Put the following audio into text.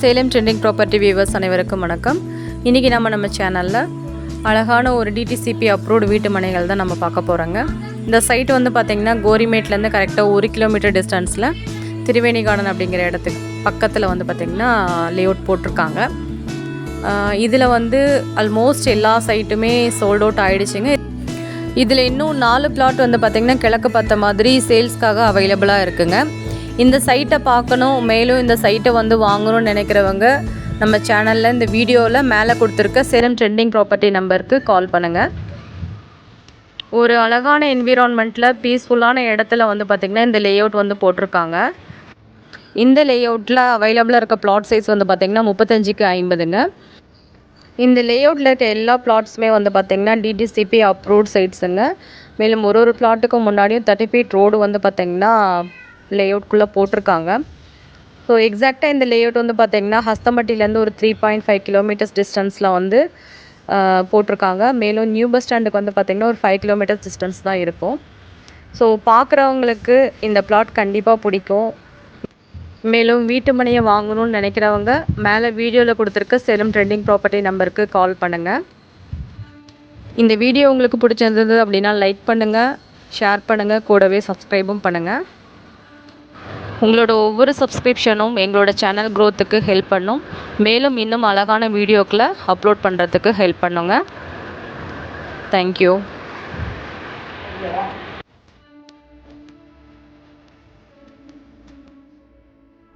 Salem trending property viewers அனைவருக்கும் வணக்கம். இன்றைக்கி நம்ம சேனலில் அழகான ஒரு டிடிசிபி அப்ரூவ்டு வீட்டு மனைகள் தான் நம்ம பார்க்க போகிறோங்க. இந்த சைட் வந்து பார்த்திங்கன்னா கோரிமேட்லேருந்து கரெக்டாக 1 கிலோமீட்டர் டிஸ்டன்ஸில் திரிவேணி கார்டன் அப்படிங்கிற இடத்துக்கு பக்கத்தில் வந்து பார்த்திங்கன்னா லேஅவுட் போட்டிருக்காங்க. இதில் வந்து ஆல்மோஸ்ட் எல்லா சைட்டுமே சோல்ட் அவுட் ஆகிடுச்சுங்க. இதில் இன்னும் 4 பிளாட் வந்து பார்த்திங்கன்னா கிழக்கு பார்த்த மாதிரி சேல்ஸ்க்காக அவைலபிளாக இருக்குங்க. இந்த சைட்டை பார்க்கணும், மேலும் இந்த சைட்டை வந்து வாங்கணும்னு நினைக்கிறவங்க நம்ம சேனலில் இந்த வீடியோவில் மேலே கொடுத்துருக்க சேலம் ட்ரெண்டிங் ப்ராப்பர்ட்டி நம்பருக்கு கால் பண்ணுங்கள். ஒரு அழகான என்விரான்மெண்ட்டில் பீஸ்ஃபுல்லான இடத்துல வந்து பார்த்திங்கன்னா இந்த லேஅவுட் வந்து போட்டிருக்காங்க. இந்த லேஅவுட்டில் அவைலபிளாக இருக்க பிளாட் சைஸ் வந்து பார்த்திங்கன்னா 35க்கு 50ங்க. இந்த லேஅவுட்டில் இருக்க எல்லா பிளாட்ஸுமே வந்து பார்த்திங்கன்னா டிடிசிபி அப்ரூவ்ட் சைட்ஸுங்க. மேலும் ஒரு பிளாட்டுக்கும் முன்னாடியும் 30 ஃபீட் ரோடு வந்து பார்த்திங்கன்னா லேஅவுட்குள்ளே போட்டிருக்காங்க. ஸோ எக்ஸாக்டாக இந்த லேஅவுட் வந்து பார்த்திங்கன்னா ஹஸ்தம்பட்டிலேருந்து ஒரு 3.5 கிலோமீட்டர்ஸ் டிஸ்டன்ஸில் வந்து போட்டிருக்காங்க. மேலும் நியூ பஸ் ஸ்டாண்டுக்கு வந்து பார்த்திங்கன்னா ஒரு 5 கிலோமீட்டர்ஸ் டிஸ்டன்ஸ் தான் இருக்கும். ஸோ பார்க்குறவங்களுக்கு இந்த பிளாட் கண்டிப்பாக பிடிக்கும். மேலும் வீட்டு மனையை வாங்கணும்னு நினைக்கிறவங்க மேலே வீடியோவில் கொடுத்துருக்க சேலம் ட்ரெண்டிங் ப்ராப்பர்ட்டி நம்பருக்கு கால் பண்ணுங்கள். இந்த வீடியோ உங்களுக்கு பிடிச்சிருந்தது அப்படின்னா லைக் பண்ணுங்கள், ஷேர் பண்ணுங்கள், கூடவே சப்ஸ்கிரைபும் பண்ணுங்கள். உங்களோட ஒவ்வொரு சப்ஸ்கிரிப்ஷனும் எங்களோட சேனல் க்ரோத்துக்கு ஹெல்ப் பண்ணும். மேலும் இன்னும் அழகான வீடியோக்களை அப்லோட் பண்ணுறதுக்கு ஹெல்ப் பண்ணுங்க. தேங்க்யூ.